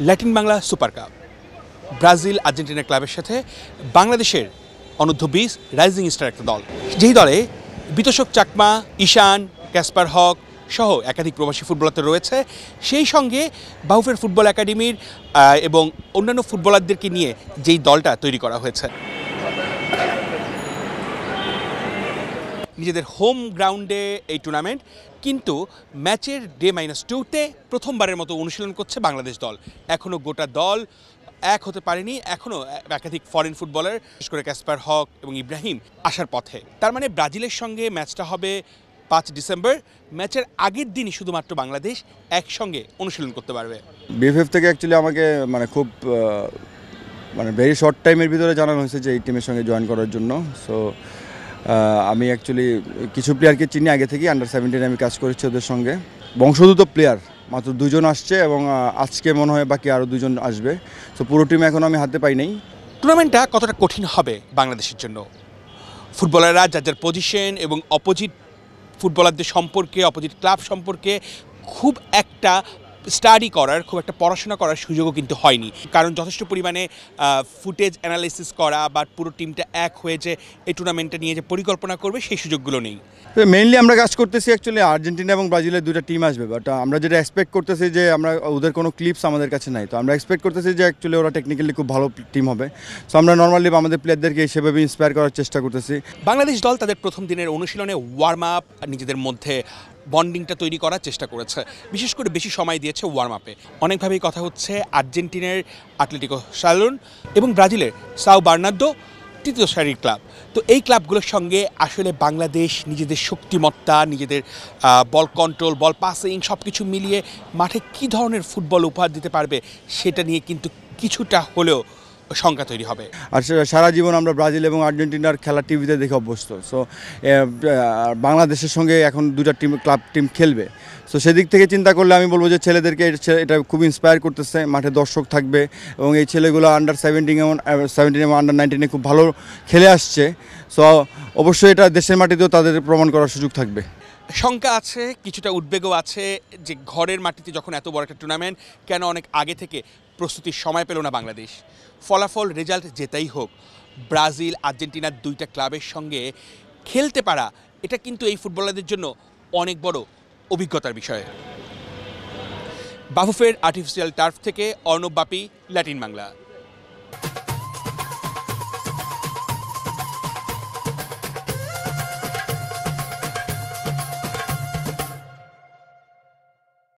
Latin Bangla super cup Brazil Argentina ক্লাবের সাথে বাংলাদেশের অনূর্ধ্ব-20 রাইজিং স্টার একটা দল, যেই দলে বিতোষক চাকমা, ঈশান, ক্যাসপার হক সহ একাধিক প্রবাসী ফুটবলার রয়েছে। সেই সঙ্গে বাহুফের ফুটবল একাডেমির এবং অন্যান্য ফুটবলারদেরকে নিয়ে যেই দলটা তৈরি করা হয়েছে, নিজেদের হোম গ্রাউন্ডে এই টুর্নামেন্ট, কিন্তু ম্যাচের ডে -2তে প্রথমবারের মতো অনুশীলন করছে বাংলাদেশ দল। এখনও গোটা দল এক হতে পারেনি, এখনও একাধিক ফরেন ফুটবলার বিশেষ করে ক্যাসপার হক এবং ইব্রাহিম আসার পথে। তার মানে ব্রাজিলের সঙ্গে ম্যাচটা হবে 5 ডিসেম্বর। ম্যাচের আগের দিনই শুধুমাত্র বাংলাদেশ একসঙ্গে অনুশীলন করতে পারবে। বিএফএফ থেকে অ্যাকচুয়ালি আমাকে খুব ভেরি শর্ট টাইমের ভিতরে জানানো হয়েছে যে এই টিমের সঙ্গে জয়েন করার জন্য। সো আমি অ্যাকচুয়ালি কিছু প্লেয়ারকে চিনি আগে থেকেই, আন্ডার-17 আমি কাজ করেছি ওদের সঙ্গে। বংশোদ্ভূত প্লেয়ার মাত্র 2 জন আসছে এবং আজকে মনে হয় বাকি আরও 2 জন আসবে। সো পুরো টিম এখন আমি হাতে পাই নাই। টুর্নামেন্টটা কতটা কঠিন হবে বাংলাদেশের জন্য? ফুটবলাররা যার পজিশন এবং অপোজিট ফুটবলারদের সম্পর্কে, অপোজিট ক্লাব সম্পর্কে খুব একটা স্টাডি করার, খুব একটা পড়াশোনা করার সুযোগও কিন্তু হয়নি, কারণ যথেষ্ট পরিমাণে ফুটেজ অ্যানালাইসিস করা বা পুরো টিমটা এক হয়ে যে এই টুর্নামেন্টটা নিয়ে যে পরিকল্পনা করবে সেই সুযোগগুলো নেই। মেইনলি আমরা কাজ করতেছি অ্যাকচুয়ালি আর্জেন্টিনা এবং ব্রাজিলের 2টা টিম আসবে, বাট আমরা যেটা এক্সপেক্ট করতেছি যে আমরা ওদের কোনো ক্লিপস আমাদের কাছে নাই। তো আমরা এক্সপেক্ট করতেছি যে অ্যাকচুয়ালি ওরা টেকনিক্যালি খুব ভালো টিম হবে। সো আমরা নর্মালি আমাদের প্লেয়ারদেরকে সেভাবে ইন্সপায়ার করার চেষ্টা করতেছি। বাংলাদেশ দল তাদের প্রথম দিনের অনুশীলনে ওয়ার্ম আপ, নিজেদের মধ্যে বন্ডিংটা তৈরি করার চেষ্টা করেছে, বিশেষ করে বেশি সময় দিয়েছে ওয়ার্ম আপে। অনেকভাবেই কথা হচ্ছে আর্জেন্টিনার অ্যাটলেটিকো সালুন এবং ব্রাজিলের সাও বার্নার্দো, তৃতীয় সারির ক্লাব। তো এই ক্লাবগুলোর সঙ্গে আসলে বাংলাদেশ নিজেদের শক্তিমত্তা, নিজেদের বল কন্ট্রোল, বল পাসিং সব কিছু মিলিয়ে মাঠে কী ধরনের ফুটবল উপহার দিতে পারবে সেটা নিয়ে কিন্তু কিছুটা হলেও শঙ্কা তৈরি হবে। আর সারা জীবন আমরা ব্রাজিল এবং আর্জেন্টিনার খেলা টিভিতে দেখে অভ্যস্ত। সো বাংলাদেশের সঙ্গে এখন 2টা ক্লাব টিম খেলবে। সো সেদিক থেকে চিন্তা করলে আমি বলবো যে ছেলেদেরকে এটা খুব ইন্সপায়ার করতেছে। মাঠে দর্শক থাকবে এবং এই ছেলেগুলো আন্ডার-17 এবং আন্ডার-19 খুব ভালো খেলে আসছে। সো অবশ্যই এটা দেশের মাটিতেও তাদের প্রমাণ করার সুযোগ থাকবে। শঙ্কা আছে, কিছুটা উদ্বেগও আছে যে ঘরের মাটিতে যখন এত বড় একটা টুর্নামেন্ট, কেন অনেক আগে থেকে প্রস্তুতির সময় পেল না বাংলাদেশ? ফলাফল, রেজাল্ট যেটাই হোক, ব্রাজিল আর্জেন্টিনার 2টা ক্লাবের সঙ্গে খেলতে পারা এটা কিন্তু এই ফুটবলারদের জন্য অনেক বড় অভিজ্ঞতার বিষয়। বাফুফের আর্টিফিশিয়াল টার্ফ থেকে অর্ণব বাপি, ল্যাটিন বাংলা।